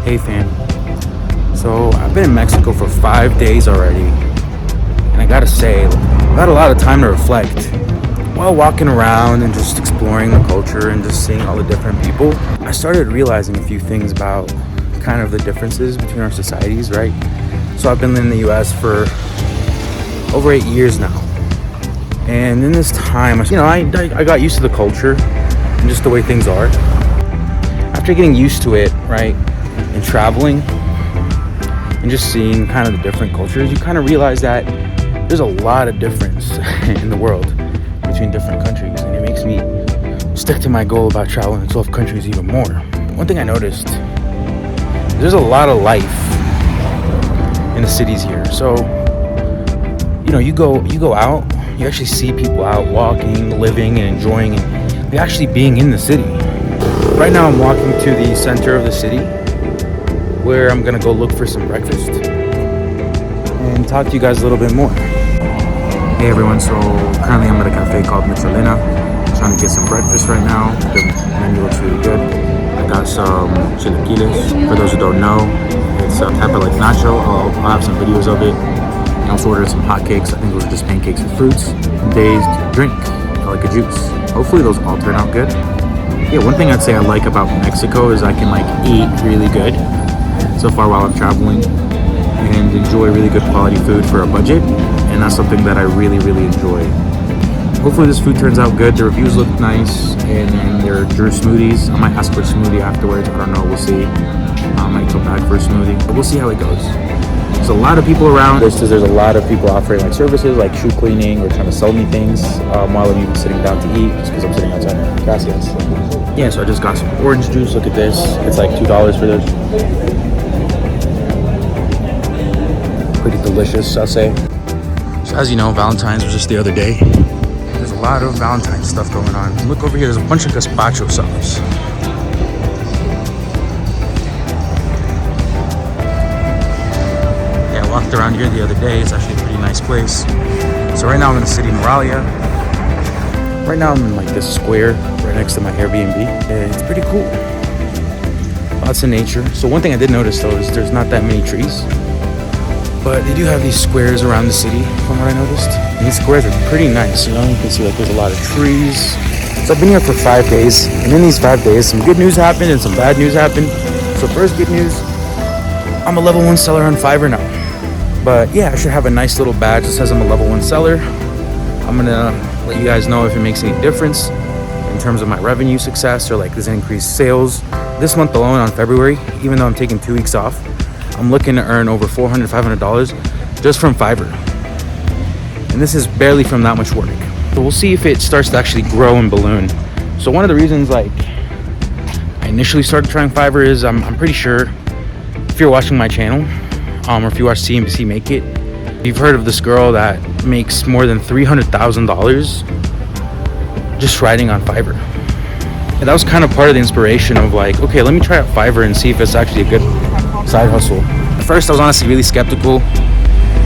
Hey fam. So I've been in Mexico for 5 days already, and I gotta say, I've had a lot of time to reflect while walking around and just exploring the culture and just seeing all the different people. I started realizing a few things about kind of the differences between our societies, right? So I've been in the US for over 8 years now, and in this time, I got used to the culture and just the way things are. After getting used to it, right, and traveling and just seeing kind of the different cultures, you kind of realize that there's a lot of difference in the world between different countries, and it makes me stick to my goal about traveling to 12 countries even more. One thing I noticed, there's a lot of life in the cities here. So you go out, you actually see people out walking, living, and enjoying, and actually being in the city. Right now I'm walking to the center of the city where I'm gonna go look for some breakfast and talk to you guys a little bit more. Hey everyone, so currently I'm at a cafe called Morelia, trying to get some breakfast right now. The menu looks really good. I got some chilaquiles. For those who don't know, it's a type of like nacho. I'll have some videos of it. I also ordered some hot cakes. I think those are just pancakes with fruits. Dazed drink, like a juice. Hopefully those all turn out good. Yeah, one thing I'd say I like about Mexico is I can like eat really good so far while I'm traveling and enjoy really good quality food for a budget, and that's something that I really enjoy. Hopefully this food turns out good. The reviews look nice, and then there are smoothies. I might ask for a smoothie afterwards. I don't know, we'll see. I might come back for a smoothie, but we'll see how it goes. There's a lot of people around. There's a lot of people offering like services like shoe cleaning or trying to sell me things while I'm even sitting down to eat, just because I'm sitting outside. Gracias. Yeah, so I just got some orange juice. Look at this. It's like $2 for this. Pretty delicious, I'll say. So as you know, Valentine's was just the other day. There's a lot of Valentine's stuff going on. Look over here, there's a bunch of gazpacho sauce. Yeah, I walked around here the other day. It's actually a pretty nice place. So right now I'm in the city of Morelia. Right now I'm in like this square right next to my Airbnb. And it's pretty cool. Lots of nature. So one thing I did notice though is there's not that many trees. But they do have these squares around the city, from what I noticed. And these squares are pretty nice, you can see like there's a lot of trees. So I've been here for 5 days, and in these 5 days, some good news happened and some bad news happened. So first good news, I'm a level 1 seller on Fiverr now. But yeah, I should have a nice little badge that says I'm a level 1 seller. I'm gonna let you guys know if it makes any difference in terms of my revenue success or like does it increase sales. This month alone on February, even though I'm taking 2 weeks off, I'm looking to earn over $400, $500 just from Fiverr. And this is barely from that much work. So we'll see if it starts to actually grow and balloon. So one of the reasons like I initially started trying Fiverr is I'm pretty sure if you're watching my channel or if you watch CNBC Make It, you've heard of this girl that makes more than $300,000 just writing on Fiverr. And that was kind of part of the inspiration of like, okay, let me try out Fiverr and see if it's actually a good side hustle. At first I was honestly really skeptical.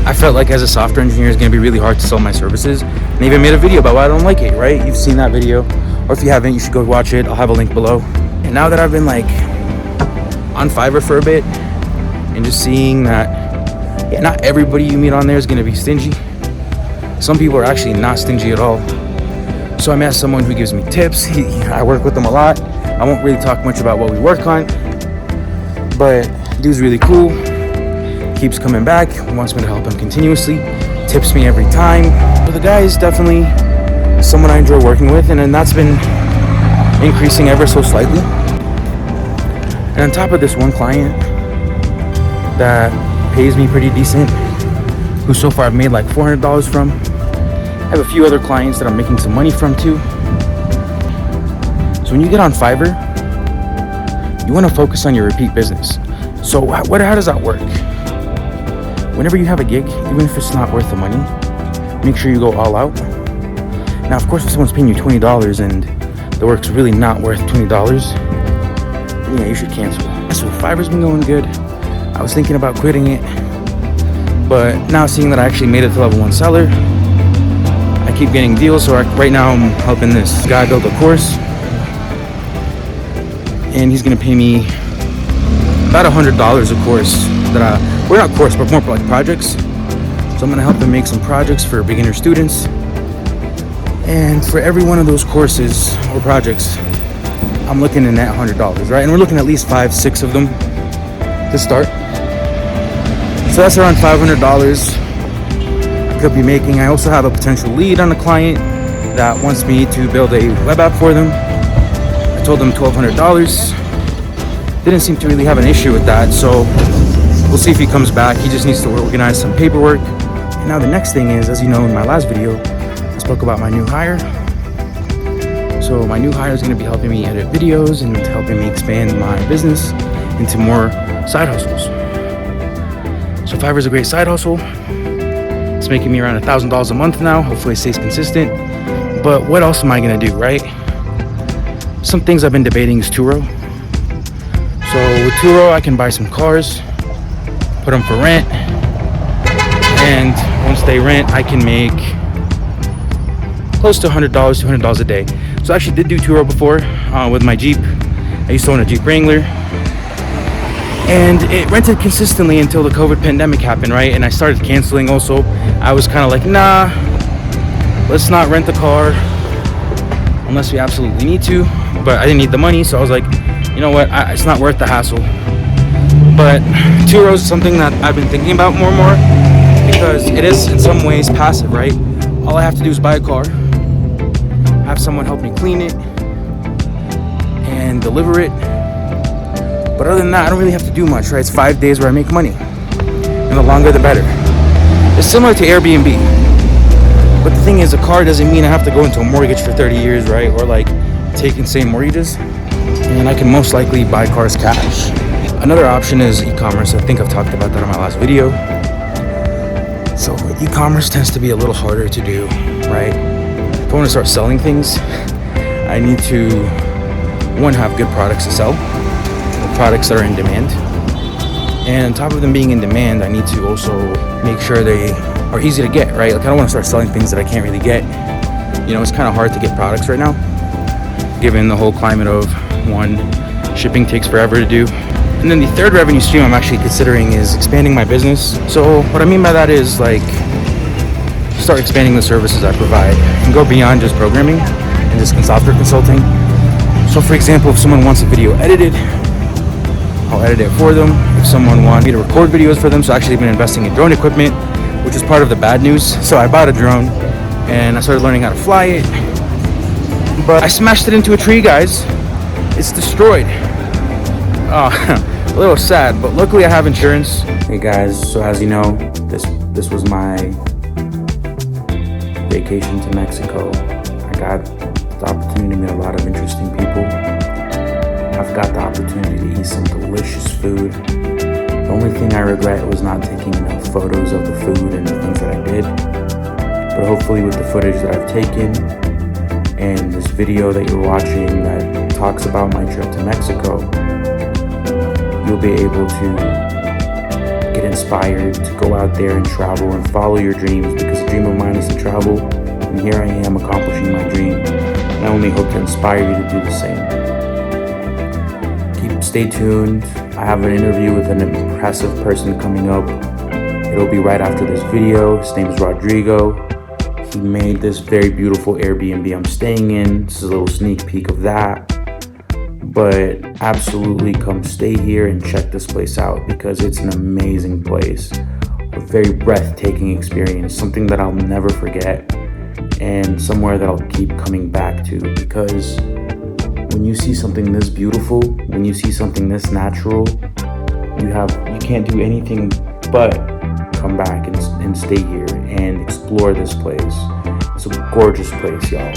I felt like as a software engineer it's gonna be really hard to sell my services, and I even made a video about why I don't like it, right? You've seen that video, or if you haven't, you should go watch it. I'll have a link below. And now that I've been like on Fiverr for a bit and just seeing that yeah, not everybody you meet on there is gonna be stingy. Some people are actually not stingy at all. So I met someone who gives me tips. I work with them a lot. I won't really talk much about what we work on, but dude's really cool, keeps coming back, wants me to help him continuously, tips me every time. So the guy is definitely someone I enjoy working with, and then that's been increasing ever so slightly. And on top of this one client that pays me pretty decent, who so far I've made like $400 from, I have a few other clients that I'm making some money from too. So when you get on Fiverr, you want to focus on your repeat business. So how does that work? Whenever you have a gig, even if it's not worth the money, make sure you go all out. Now, of course, if someone's paying you $20 and the work's really not worth $20, then yeah, you should cancel. So Fiverr's been going good. I was thinking about quitting it, but now seeing that I actually made it to level 1 seller, I keep getting deals. So right now I'm helping this guy build a course, and he's gonna pay me about $100 a course not course, but more like projects. So I'm gonna help them make some projects for beginner students. And for every one of those courses or projects, I'm looking in at $100, right? And we're looking at least 5-6 of them to start. So that's around $500 I could be making. I also have a potential lead on a client that wants me to build a web app for them. I told them $1,200. Didn't seem to really have an issue with that, so we'll see if he comes back. He just needs to organize some paperwork. And now the next thing is, as you know, in my last video, I spoke about my new hire. So my new hire is going to be helping me edit videos and helping me expand my business into more side hustles. So Fiverr is a great side hustle. It's making me around $1,000 a month now. Hopefully it stays consistent. But what else am I going to do, right? Some things I've been debating is Turo. So with Turo, I can buy some cars, put them for rent, and once they rent, I can make close to $100, $200 a day. So I actually did do Turo before with my Jeep. I used to own a Jeep Wrangler, and it rented consistently until the COVID pandemic happened, right? And I started canceling also. I was kind of like, nah, let's not rent the car unless we absolutely need to. But I didn't need the money, so I was like, you know what, it's not worth the hassle. But Turo is something that I've been thinking about more and more, because it is in some ways passive, right? All I have to do is buy a car, have someone help me clean it and deliver it. But other than that, I don't really have to do much, right? It's 5 days where I make money, and the longer the better. It's similar to Airbnb, but the thing is, a car doesn't mean I have to go into a mortgage for 30 years, right? Or like take insane mortgages, and I can most likely buy cars cash. Another option is e-commerce. I think I've talked about that in my last video. So e-commerce tends to be a little harder to do, right? If I want to start selling things, I need to, one, have good products to sell, products that are in demand. And on top of them being in demand, I need to also make sure they are easy to get, right? Like, I don't want to start selling things that I can't really get. You know, it's kind of hard to get products right now, given the whole climate of, one, shipping takes forever to do. And then the third revenue stream I'm actually considering is expanding my business. So what I mean by that is, like, start expanding the services I provide and go beyond just programming and just software consulting. So for example, if someone wants a video edited, I'll edit it for them. If someone wants me to record videos for them, so actually I've been investing in drone equipment, which is part of the bad news. So I bought a drone and I started learning how to fly it, but I smashed it into a tree, guys. It's destroyed. Oh, a little sad, but luckily I have insurance. Hey guys, so as you know, this was my vacation to Mexico. I got the opportunity to meet a lot of interesting people. I've got the opportunity to eat some delicious food. The only thing I regret was not taking enough photos of the food and the things that I did. But hopefully with the footage that I've taken and this video that you're watching that talks about my trip to Mexico, you'll be able to get inspired to go out there and travel and follow your dreams, because a dream of mine is to travel, and here I am accomplishing my dream. And I only hope to inspire you to do the same. Stay tuned. I have an interview with an impressive person coming up. It'll be right after this video. His name is Rodrigo. He made this very beautiful Airbnb I'm staying in. This is a little sneak peek of that. But absolutely come stay here and check this place out, because it's an amazing place. A very breathtaking experience, something that I'll never forget, and somewhere that I'll keep coming back to, because when you see something this beautiful, when you see something this natural, you can't do anything but come back and stay here and explore this place. It's a gorgeous place, y'all.